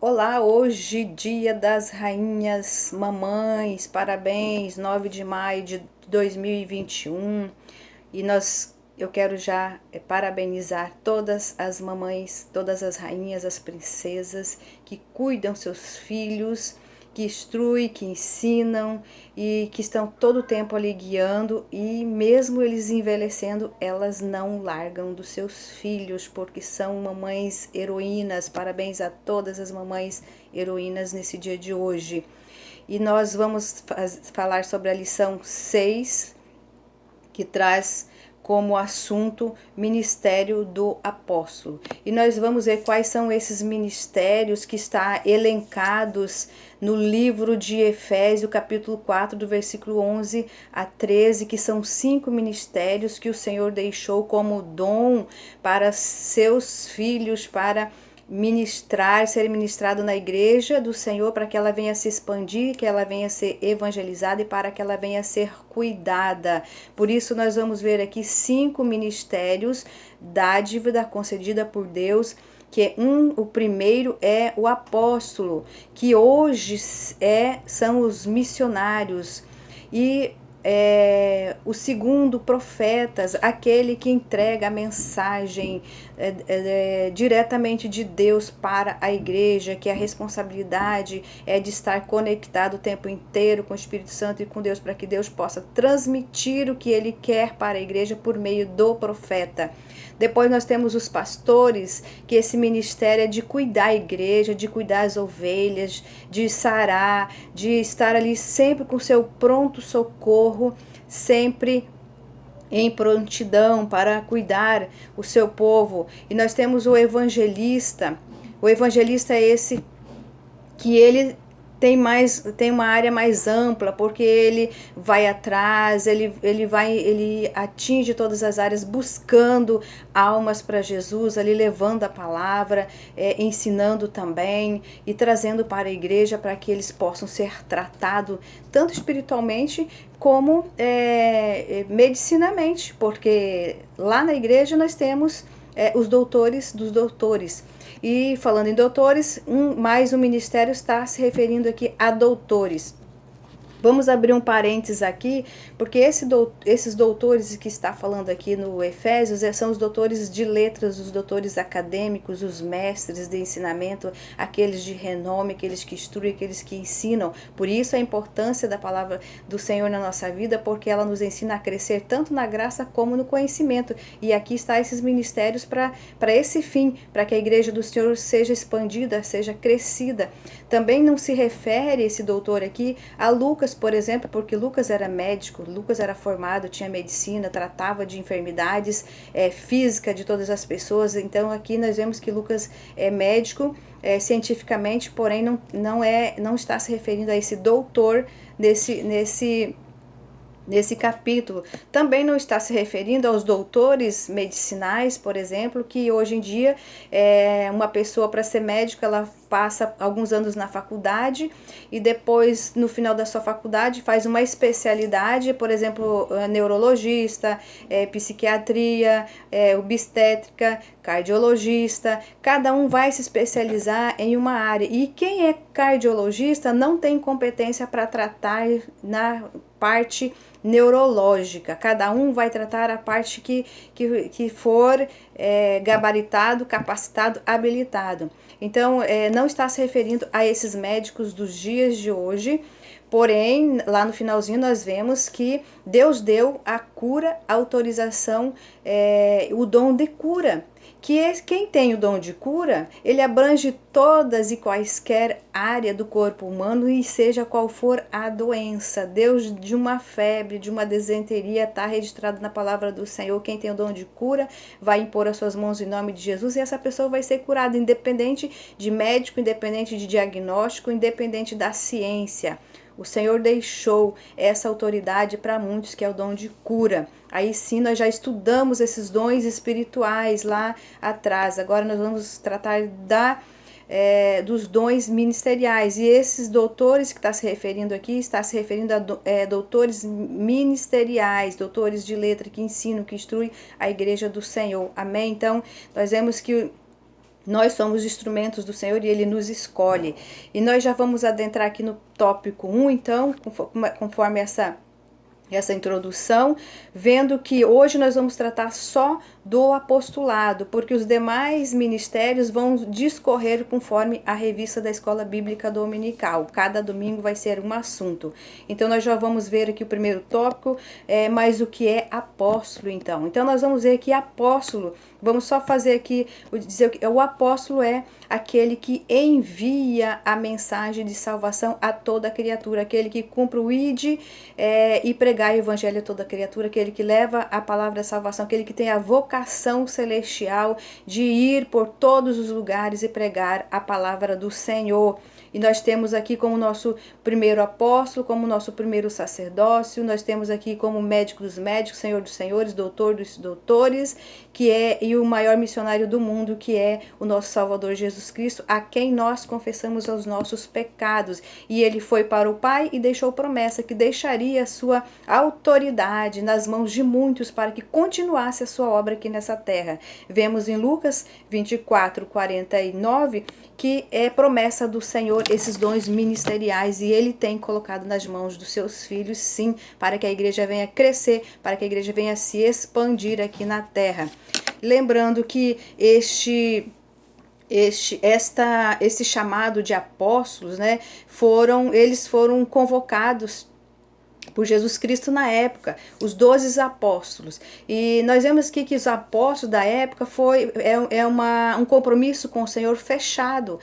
Olá, hoje dia das rainhas mamães, parabéns, 9 de maio de 2021. Eu quero já parabenizar todas as mamães, todas as rainhas, as princesas que cuidam seus filhos, que instruem, que ensinam e que estão todo o tempo ali guiando, e mesmo eles envelhecendo, elas não largam dos seus filhos, porque são mamães heroínas. Parabéns a todas as mamães heroínas nesse dia de hoje. E nós vamos falar sobre a lição 6, que traz como assunto ministério do apóstolo. E nós vamos ver quais são esses ministérios que está elencados no livro de Efésios, capítulo 4, do versículo 11 a 13, que são 5 ministérios que o Senhor deixou como dom para seus filhos, para ser ministrado na igreja do Senhor, para que ela venha se expandir, que ela venha ser evangelizada e para que ela venha ser cuidada. Por isso nós vamos ver aqui 5 ministérios, dádiva concedida por Deus, que o primeiro é o apóstolo, que hoje são os missionários, e o segundo, profetas, aquele que entrega a mensagem diretamente de Deus para a igreja, que a responsabilidade é de estar conectado o tempo inteiro com o Espírito Santo e com Deus, para que Deus possa transmitir o que Ele quer para a igreja por meio do profeta. Depois nós temos os pastores, que esse ministério é de cuidar a igreja, de cuidar as ovelhas, de sarar, de estar ali sempre com seu pronto socorro, sempre em prontidão para cuidar o seu povo. E nós temos o evangelista. O evangelista é esse que ele tem uma área mais ampla, porque ele vai atrás, ele atinge todas as áreas, buscando almas para Jesus, ali levando a palavra, ensinando também e trazendo para a igreja, para que eles possam ser tratados tanto espiritualmente como medicinamente, porque lá na igreja nós temos os doutores dos doutores. E falando em doutores, mais um ministério está se referindo aqui a doutores. Vamos abrir um parênteses aqui, porque esses doutores que está falando aqui no Efésios são os doutores de letras, os doutores acadêmicos, os mestres de ensinamento, aqueles de renome, aqueles que instruem, aqueles que ensinam. Por isso a importância da palavra do Senhor na nossa vida, porque ela nos ensina a crescer tanto na graça como no conhecimento. E aqui está esses ministérios para esse fim, para que a igreja do Senhor seja expandida, seja crescida. Também não se refere esse doutor aqui a Lucas, por exemplo, porque Lucas era médico, Lucas era formado, tinha medicina, tratava de enfermidades físicas de todas as pessoas. Então aqui nós vemos que Lucas é médico cientificamente, porém não está se referindo a esse doutor nesse capítulo. Também não está se referindo aos doutores medicinais, por exemplo, que hoje em dia uma pessoa, para ser médico, ela passa alguns anos na faculdade e depois, no final da sua faculdade, faz uma especialidade, por exemplo, neurologista, psiquiatria, obstétrica, cardiologista. Cada um vai se especializar em uma área, e quem é cardiologista não tem competência para tratar na parte neurológica. Cada um vai tratar a parte que for gabaritado, capacitado, habilitado. Então, não está se referindo a esses médicos dos dias de hoje. Porém, lá no finalzinho nós vemos que Deus deu a cura, a autorização, o dom de cura. Quem tem o dom de cura, ele abrange todas e quaisquer área do corpo humano, e seja qual for a doença. Deus, de uma febre, de uma disenteria, está registrado na palavra do Senhor. Quem tem o dom de cura vai impor as suas mãos em nome de Jesus, e essa pessoa vai ser curada, independente de médico, independente de diagnóstico, independente da ciência. O Senhor deixou essa autoridade para muitos, que é o dom de cura. Aí sim, nós já estudamos esses dons espirituais lá atrás. Agora nós vamos tratar dos dons ministeriais. E esses doutores que está se referindo aqui, está se referindo a doutores ministeriais, doutores de letra, que ensinam, que instruem a igreja do Senhor. Amém? Então, nós vemos que Nós somos instrumentos do Senhor e Ele nos escolhe. E nós já vamos adentrar aqui no tópico 1, então, conforme essa introdução, vendo que hoje nós vamos tratar só do apostolado, porque os demais ministérios vão discorrer conforme a revista da Escola Bíblica Dominical. Cada domingo vai ser um assunto. Então nós já vamos ver aqui o primeiro tópico, mas o que é apóstolo então? Então nós vamos ver que apóstolo, vamos só fazer aqui, dizer que o apóstolo é aquele que envia a mensagem de salvação a toda criatura, aquele que cumpre o ide e pregar o evangelho a toda criatura, aquele que leva a palavra da salvação, aquele que tem a vocação celestial de ir por todos os lugares e pregar a palavra do Senhor. E nós temos aqui como nosso primeiro apóstolo, como nosso primeiro sacerdócio, nós temos aqui como médico dos médicos, Senhor dos senhores, doutor dos doutores, e o maior missionário do mundo, que é o nosso Salvador Jesus Cristo, a quem nós confessamos os nossos pecados. E ele foi para o Pai e deixou promessa que deixaria a sua autoridade nas mãos de muitos para que continuasse a sua obra aqui nessa terra. Vemos em Lucas 24:49 que é promessa do Senhor esses dons ministeriais, e Ele tem colocado nas mãos dos seus filhos, sim, para que a igreja venha crescer, para que a igreja venha se expandir aqui na terra. Lembrando que esse chamado de apóstolos, né, eles foram convocados por Jesus Cristo na época, os 12 apóstolos. E nós vemos aqui que os apóstolos da época um compromisso com o Senhor fechado.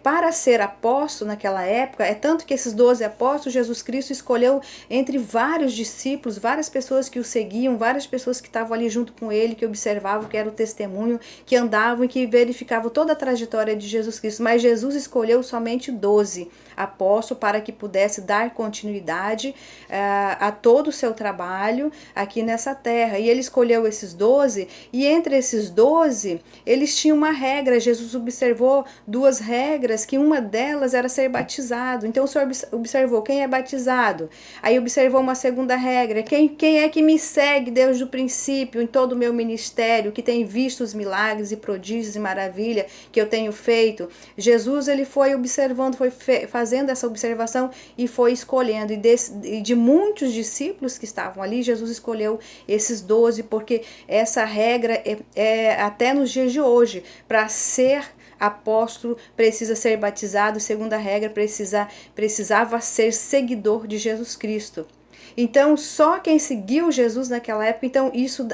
Para ser apóstolo naquela época, tanto que esses 12 apóstolos, Jesus Cristo escolheu entre vários discípulos, várias pessoas que o seguiam, várias pessoas que estavam ali junto com ele, que observavam, que era o testemunho, que andavam e que verificavam toda a trajetória de Jesus Cristo. Mas Jesus escolheu somente 12 apóstolos para que pudesse dar continuidade a todo o seu trabalho aqui nessa terra. E ele escolheu esses 12, e entre esses 12, eles tinham uma regra. Jesus observou duas regras, que uma delas era ser batizado. Então o Senhor observou quem é batizado. Aí observou uma segunda regra, quem é que me segue desde o princípio, em todo o meu ministério, que tem visto os milagres e prodígios e maravilha que eu tenho feito. Jesus, ele foi observando, foi fazendo essa observação e foi escolhendo, e de muitos discípulos que estavam ali, Jesus escolheu esses 12, porque essa regra até nos dias de hoje, para ser apóstolo precisa ser batizado, segundo a regra precisava ser seguidor de Jesus Cristo. Então, só quem seguiu Jesus naquela época, então isso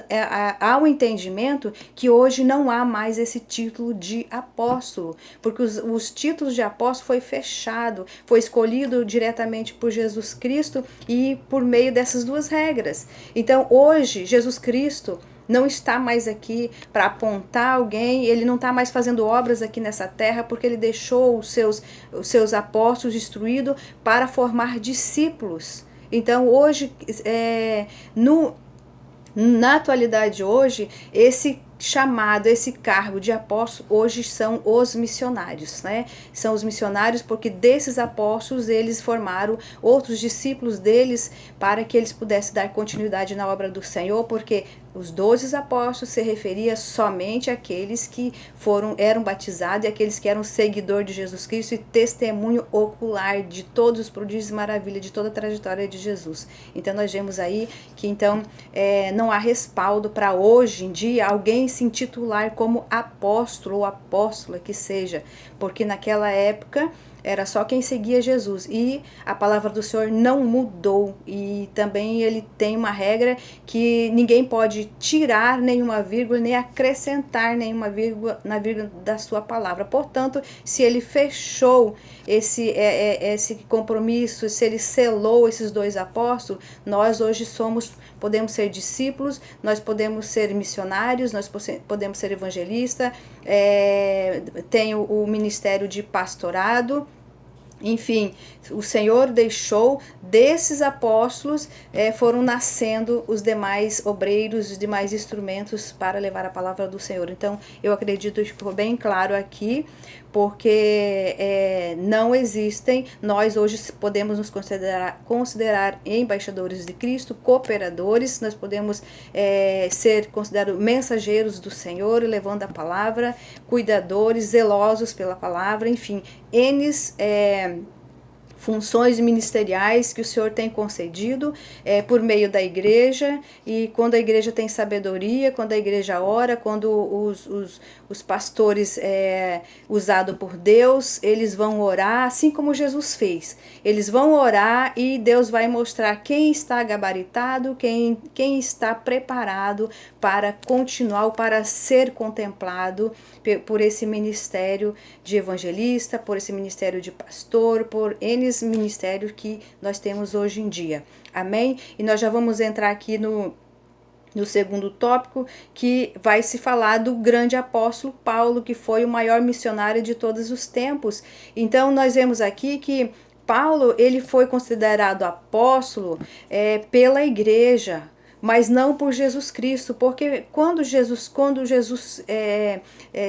há um entendimento que hoje não há mais esse título de apóstolo, porque os títulos de apóstolo foi fechado, foi escolhido diretamente por Jesus Cristo e por meio dessas duas regras. Então, hoje, Jesus Cristo não está mais aqui para apontar alguém, ele não está mais fazendo obras aqui nessa terra, porque ele deixou os seus apóstolos instruídos para formar discípulos. Então, hoje, na atualidade hoje, esse chamado, esse cargo de apóstolo, hoje são os missionários, né? São os missionários porque desses apóstolos eles formaram outros discípulos deles para que eles pudessem dar continuidade na obra do Senhor, porque os 12 apóstolos se referia somente àqueles que eram batizados e àqueles que eram seguidor de Jesus Cristo e testemunho ocular de todos os prodígios e maravilhas, de toda a trajetória de Jesus. Então nós vemos aí que então não há respaldo para hoje em dia alguém se intitular como apóstolo ou apóstola que seja, porque naquela época era só quem seguia Jesus, e a palavra do Senhor não mudou, e também ele tem uma regra que ninguém pode tirar nenhuma vírgula, nem acrescentar nenhuma vírgula na vírgula da sua palavra. Portanto, se ele fechou esse compromisso, se ele selou esses 2 apóstolos, nós hoje podemos ser discípulos, nós podemos ser missionários, nós podemos ser evangelistas, tem o ministério de pastorado, Enfim, o Senhor deixou desses apóstolos, foram nascendo os demais obreiros, os demais instrumentos para levar a palavra do Senhor. Então, eu acredito que ficou bem claro aqui, porque não existem, nós hoje podemos nos considerar embaixadores de Cristo, cooperadores, nós podemos ser considerados mensageiros do Senhor, levando a palavra, cuidadores, zelosos pela palavra, enfim, funções ministeriais que o Senhor tem concedido por meio da igreja, e quando a igreja tem sabedoria, quando a igreja ora, quando os pastores usados por Deus, eles vão orar, assim como Jesus fez. Eles vão orar e Deus vai mostrar quem está gabaritado, quem está preparado para continuar, para ser contemplado por esse ministério de evangelista, por esse ministério de pastor, por N ministérios que nós temos hoje em dia. Amém? E nós já vamos entrar aqui no segundo tópico, que vai se falar do grande apóstolo Paulo, que foi o maior missionário de todos os tempos. Então, nós vemos aqui que Paulo, ele foi considerado apóstolo pela igreja, mas não por Jesus Cristo, porque quando Jesus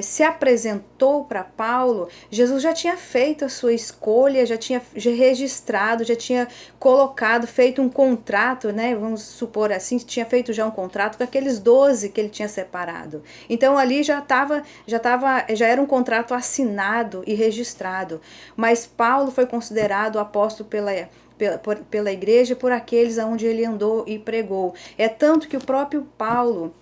se apresentou para Paulo, Jesus já tinha feito a sua escolha, já tinha registrado, já tinha colocado, feito um contrato, né? Vamos supor assim, tinha feito já um contrato com aqueles 12 que ele tinha separado. Então ali já era um contrato assinado e registrado. Mas Paulo foi considerado apóstolo pela igreja, por aqueles aonde ele andou e pregou. É tanto que o próprio Paulo,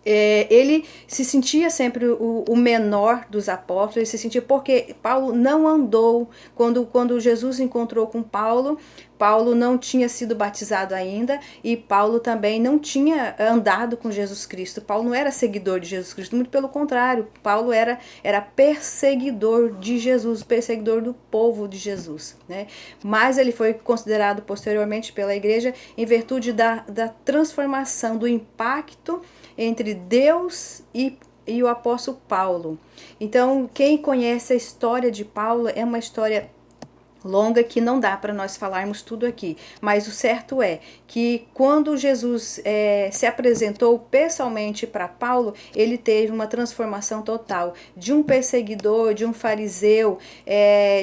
ele se sentia sempre o menor dos apóstolos, ele se sentia, porque Paulo não andou, quando Jesus encontrou com Paulo não tinha sido batizado ainda, e Paulo também não tinha andado com Jesus Cristo. Paulo não era seguidor de Jesus Cristo, muito pelo contrário, Paulo era perseguidor de Jesus, perseguidor do povo de Jesus, né? Mas ele foi considerado posteriormente pela igreja em virtude da transformação, do impacto entre Deus e o apóstolo Paulo. Então, quem conhece a história de Paulo, é uma história longa que não dá para nós falarmos tudo aqui, mas o certo é que quando Jesus se apresentou pessoalmente para Paulo, ele teve uma transformação total, de um perseguidor, de um fariseu,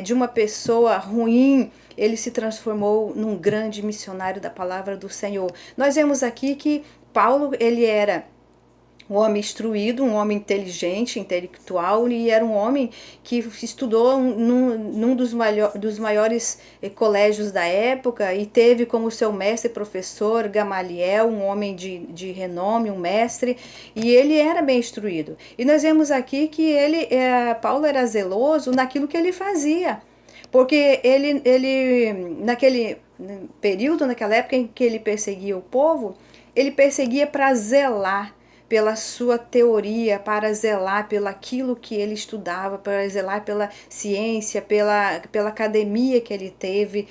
de uma pessoa ruim, ele se transformou num grande missionário da palavra do Senhor. Nós vemos aqui que Paulo, ele era um homem instruído, um homem inteligente, intelectual, e era um homem que estudou num dos maiores colégios da época, e teve como seu mestre e professor Gamaliel, um homem de renome, um mestre, e ele era bem instruído. E nós vemos aqui que Paulo era zeloso naquilo que ele fazia, porque ele naquele período, naquela época em que ele perseguia o povo, ele perseguia para zelar pela sua teoria, para zelar pelo aquilo que ele estudava, para zelar pela ciência, pela academia que ele teve,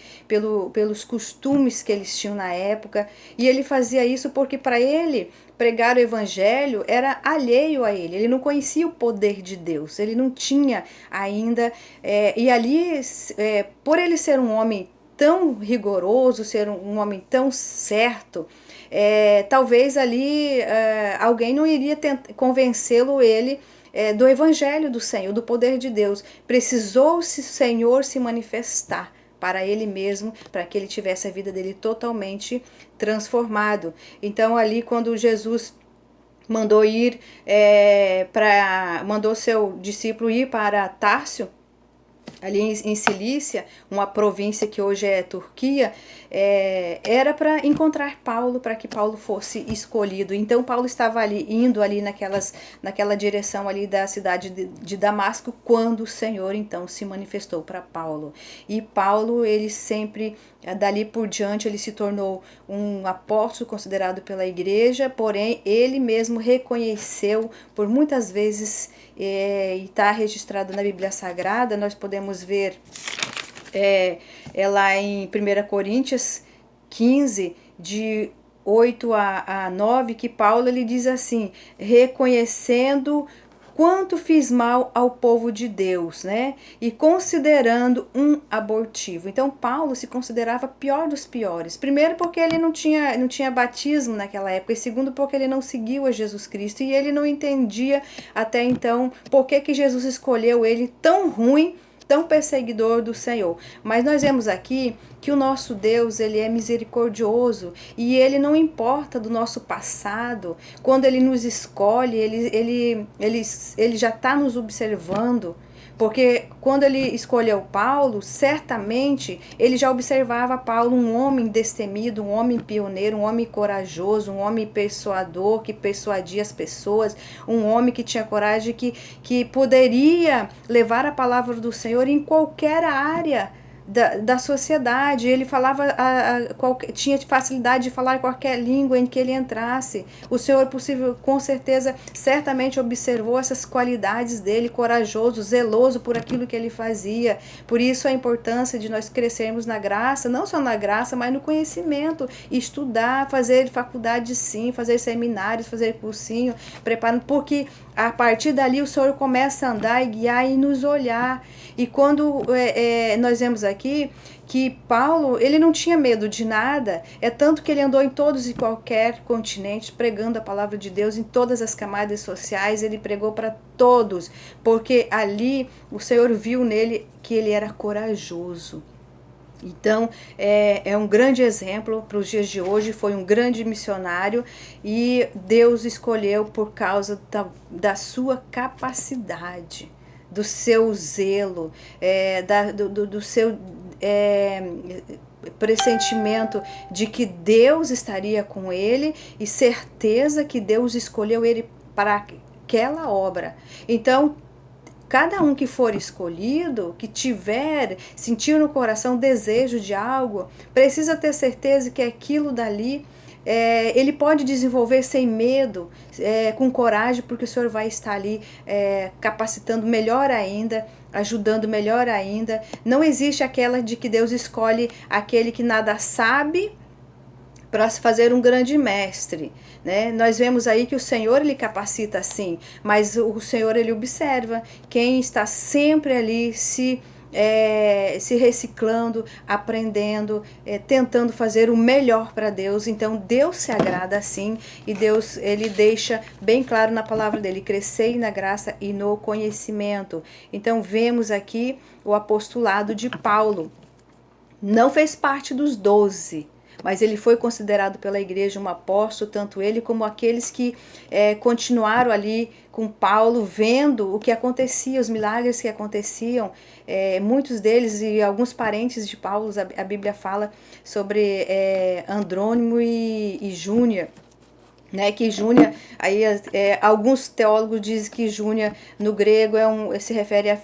pelos costumes que eles tinham na época. E ele fazia isso porque para ele pregar o evangelho era alheio a ele. Ele não conhecia o poder de Deus, ele não tinha ainda. E ali, por ele ser um homem tão rigoroso, ser um homem tão certo, talvez ali alguém não iria convencê-lo do evangelho do Senhor, do poder de Deus. Precisou-se o Senhor se manifestar para ele mesmo, para que ele tivesse a vida dele totalmente transformado. Então ali quando Jesus mandou mandou seu discípulo ir para Tárcio, ali em Cilícia, uma província que hoje é Turquia, era para encontrar Paulo, para que Paulo fosse escolhido. Então Paulo estava indo ali naquela direção ali da cidade de Damasco, quando o Senhor então se manifestou para Paulo. E Paulo, ele sempre, dali por diante, ele se tornou um apóstolo considerado pela igreja, porém ele mesmo reconheceu por muitas vezes, e está registrado na Bíblia Sagrada, nós podemos ver lá em 1 Coríntios 15, de 8 a 9, que Paulo ele diz assim: reconhecendo quanto fiz mal ao povo de Deus, né? E considerando um abortivo. Então Paulo se considerava pior dos piores. Primeiro porque ele não tinha batismo naquela época, e segundo porque ele não seguiu a Jesus Cristo, e ele não entendia até então por que Jesus escolheu ele tão ruim, tão perseguidor do Senhor. Mas nós vemos aqui que o nosso Deus, ele é misericordioso, e ele não importa do nosso passado. Quando ele nos escolhe, ele já está nos observando. Porque quando ele escolheu Paulo, certamente ele já observava Paulo um homem destemido, um homem pioneiro, um homem corajoso, um homem persuador, que persuadia as pessoas, um homem que tinha coragem, que poderia levar a palavra do Senhor em qualquer área da sociedade. Ele falava, tinha facilidade de falar qualquer língua em que ele entrasse. O Senhor, possível, com certeza, certamente observou essas qualidades dele, corajoso, zeloso por aquilo que ele fazia. Por isso a importância de nós crescermos na graça, não só na graça, mas no conhecimento, estudar, fazer faculdade sim, fazer seminários, fazer cursinho, preparando, porque a partir dali o Senhor começa a andar e guiar e nos olhar. E quando nós vemos aqui que Paulo, ele não tinha medo de nada, é tanto que ele andou em todos e qualquer continente pregando a palavra de Deus em todas as camadas sociais. Ele pregou para todos, porque ali o Senhor viu nele que ele era corajoso. Então, é um grande exemplo para os dias de hoje, foi um grande missionário, e Deus escolheu por causa da sua capacidade, do seu zelo, do seu pressentimento de que Deus estaria com ele, e certeza que Deus escolheu ele para aquela obra. Então, cada um que for escolhido, que sentir no coração desejo de algo, precisa ter certeza que aquilo dali, ele pode desenvolver sem medo, com coragem, porque o Senhor vai estar ali capacitando melhor ainda, ajudando melhor ainda. Não existe aquela de que Deus escolhe aquele que nada sabe para se fazer um grande mestre, né? Nós vemos aí que o Senhor, ele capacita sim, mas o Senhor, ele observa quem está sempre ali se reciclando, aprendendo, tentando fazer o melhor para Deus. Então Deus se agrada assim, e Deus, ele deixa bem claro na palavra dele: crescei na graça e no conhecimento. Então vemos aqui o apostolado de Paulo. Não fez parte dos 12, mas ele foi considerado pela igreja um apóstolo, tanto ele como aqueles que continuaram ali com Paulo, vendo o que acontecia, os milagres que aconteciam. Muitos deles e alguns parentes de Paulo, a Bíblia fala sobre Andrônimo e Júnia, né, que Júnia, aí alguns teólogos dizem que Júnia no grego se refere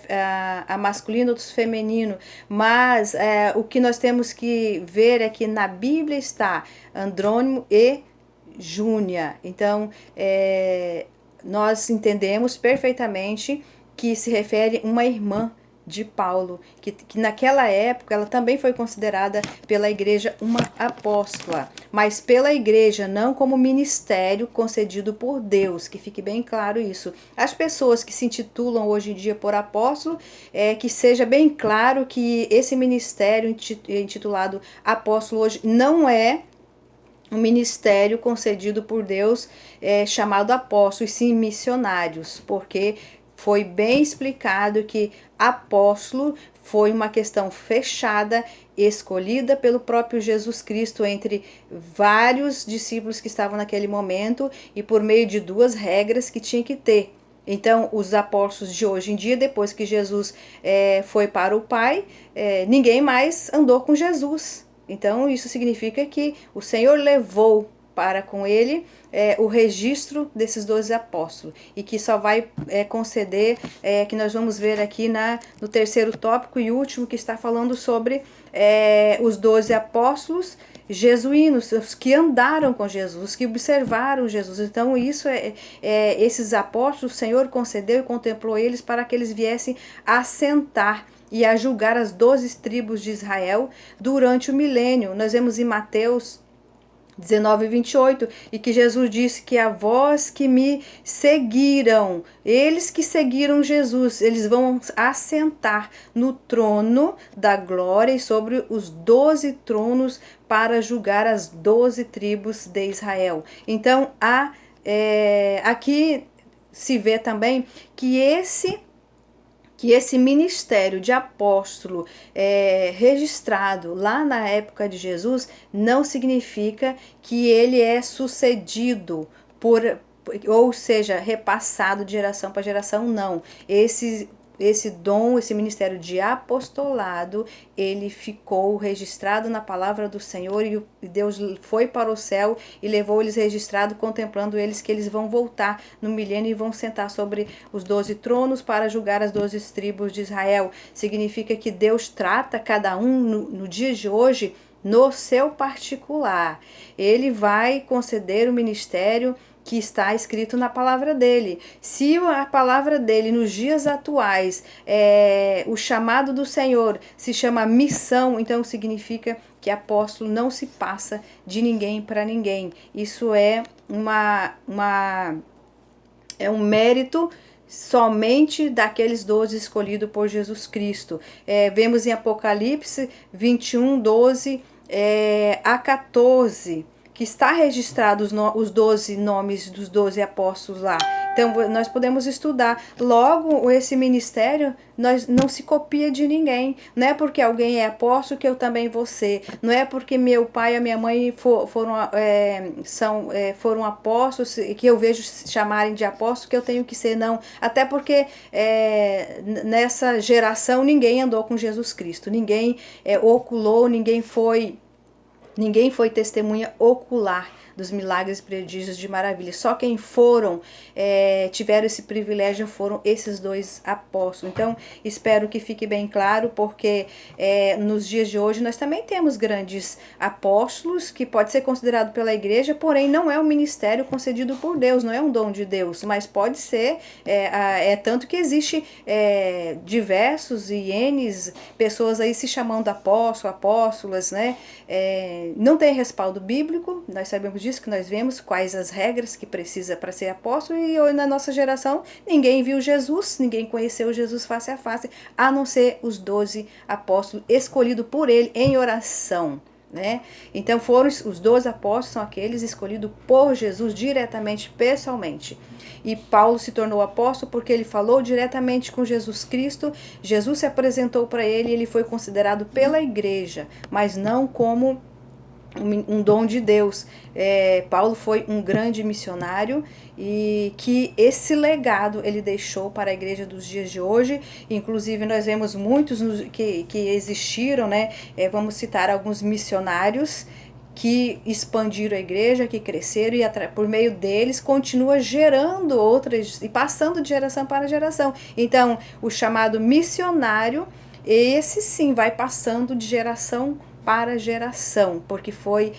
a masculino, outros feminino, mas o que nós temos que ver é que na Bíblia está Andrônimo e Júnia. Então nós entendemos perfeitamente que se refere a uma irmã de Paulo, que naquela época ela também foi considerada pela igreja uma apóstola, mas pela igreja, não como ministério concedido por Deus, que fique bem claro isso. As pessoas que se intitulam hoje em dia por apóstolo, que seja bem claro que esse ministério intitulado apóstolo hoje não é um ministério concedido por Deus, chamado apóstolo, e sim missionários, porque foi bem explicado que apóstolo foi uma questão fechada, escolhida pelo próprio Jesus Cristo entre vários discípulos que estavam naquele momento, e por meio de 2 regras que tinha que ter. Então, os apóstolos de hoje em dia, depois que Jesus foi para o Pai, ninguém mais andou com Jesus. Então, isso significa que o Senhor levou para com ele o registro desses 12 apóstolos, e que só vai conceder, que nós vamos ver aqui no terceiro tópico e último, que está falando sobre os 12 apóstolos jesuínos, os que andaram com Jesus, os que observaram Jesus. Então isso esses apóstolos o Senhor concedeu e contemplou eles para que eles viessem assentar e a julgar as 12 tribos de Israel durante o milênio. Nós vemos em Mateus 19 e 28, e que Jesus disse que a vós que me seguiram, eles que seguiram Jesus, eles vão assentar no trono da glória e sobre os 12 tronos para julgar as 12 tribos de Israel. Então, aqui se vê também que esse ministério de apóstolo registrado lá na época de Jesus não significa que ele é sucedido ou seja, repassado de geração para geração, não. Esse dom, esse ministério de apostolado, ele ficou registrado na palavra do Senhor e Deus foi para o céu e levou eles registrado, contemplando eles que eles vão voltar no milênio e vão sentar sobre os 12 tronos para julgar as 12 tribos de Israel. Significa que Deus trata cada um no dia de hoje no seu particular. Ele vai conceder o ministério que está escrito na palavra dele. Se a palavra dele nos dias atuais, o chamado do Senhor se chama missão, então significa que apóstolo não se passa de ninguém para ninguém. Isso é um mérito somente daqueles 12 escolhidos por Jesus Cristo. Vemos em Apocalipse 21, 12 a 14, que está registrado os 12 nomes dos 12 apóstolos lá. Então, nós podemos estudar. Logo, esse ministério não se copia de ninguém. Não é porque alguém é apóstolo que eu também vou ser. Não é porque meu pai e a minha mãe foram apóstolos, que eu vejo chamarem de apóstolo, que eu tenho que ser, não. Até porque nessa geração ninguém andou com Jesus Cristo. Ninguém oculou, ninguém foi testemunha ocular dos milagres, prodígios de maravilha. Só quem tiveram esse privilégio foram esses 2 apóstolos. Então, espero que fique bem claro, porque nos dias de hoje nós também temos grandes apóstolos, que pode ser considerado pela igreja, porém não é um ministério concedido por Deus, não é um dom de Deus, mas pode ser, tanto que existe diversos e N pessoas aí se chamando apóstolas, né? Não tem respaldo bíblico, nós sabemos disso, que nós vemos quais as regras que precisa para ser apóstolo, e hoje na nossa geração ninguém viu Jesus, ninguém conheceu Jesus face a face, a não ser os 12 apóstolos escolhidos por ele em oração, né? Então os 12 apóstolos são aqueles escolhidos por Jesus diretamente, pessoalmente. E Paulo se tornou apóstolo porque ele falou diretamente com Jesus Cristo. Jesus se apresentou para ele e ele foi considerado pela igreja, mas não como um dom de Deus. Paulo foi um grande missionário e que esse legado ele deixou para a igreja dos dias de hoje. Inclusive nós vemos muitos que existiram, né? Vamos citar alguns missionários que expandiram a igreja, que cresceram, e por meio deles continua gerando outras e passando de geração para geração. Então, o chamado missionário, esse sim vai passando de geração para geração, porque foi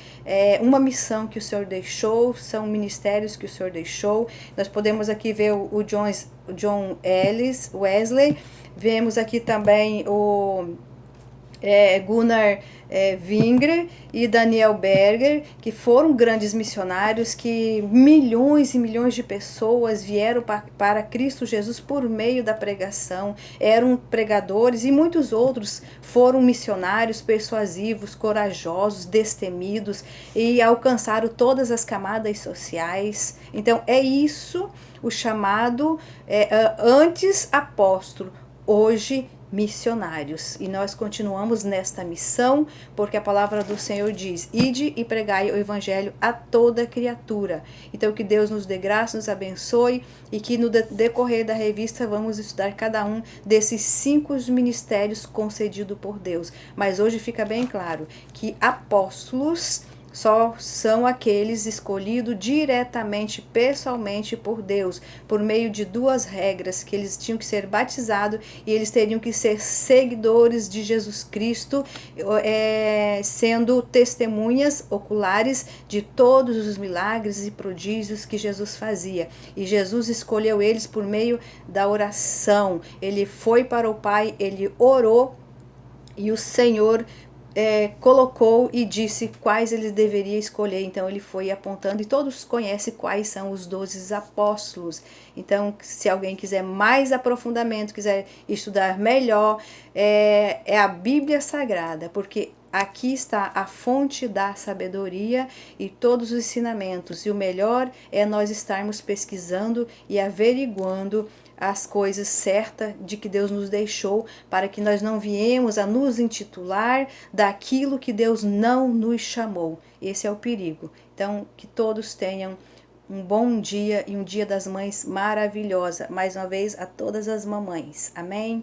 uma missão que o Senhor deixou, são ministérios que o Senhor deixou. Nós podemos aqui ver o John Wesley, vemos aqui também o Gunnar Wingre e Daniel Berger, que foram grandes missionários, que milhões e milhões de pessoas vieram para Cristo Jesus por meio da pregação, eram pregadores, e muitos outros foram missionários persuasivos, corajosos, destemidos, e alcançaram todas as camadas sociais. Então é isso o chamado antes apóstolo, hoje missionários, e nós continuamos nesta missão, porque a palavra do Senhor diz: ide e pregai o evangelho a toda criatura. Então que Deus nos dê graça, nos abençoe, e que no decorrer da revista vamos estudar cada um desses 5 ministérios concedidos por Deus. Mas hoje fica bem claro que apóstolos só são aqueles escolhidos diretamente, pessoalmente por Deus, por meio de 2 regras, que eles tinham que ser batizados e eles teriam que ser seguidores de Jesus Cristo, sendo testemunhas oculares de todos os milagres e prodígios que Jesus fazia. E Jesus escolheu eles por meio da oração. Ele foi para o Pai, ele orou, e o Senhor colocou e disse quais ele deveria escolher. Então ele foi apontando, e todos conhecem quais são os 12 apóstolos. Então, se alguém quiser mais aprofundamento, quiser estudar melhor, é a Bíblia Sagrada, porque aqui está a fonte da sabedoria e todos os ensinamentos. E o melhor é nós estarmos pesquisando e averiguando as coisas certas de que Deus nos deixou, para que nós não viemos a nos intitular daquilo que Deus não nos chamou. Esse é o perigo. Então, que todos tenham um bom dia e um Dia das Mães maravilhosa. Mais uma vez, a todas as mamães. Amém?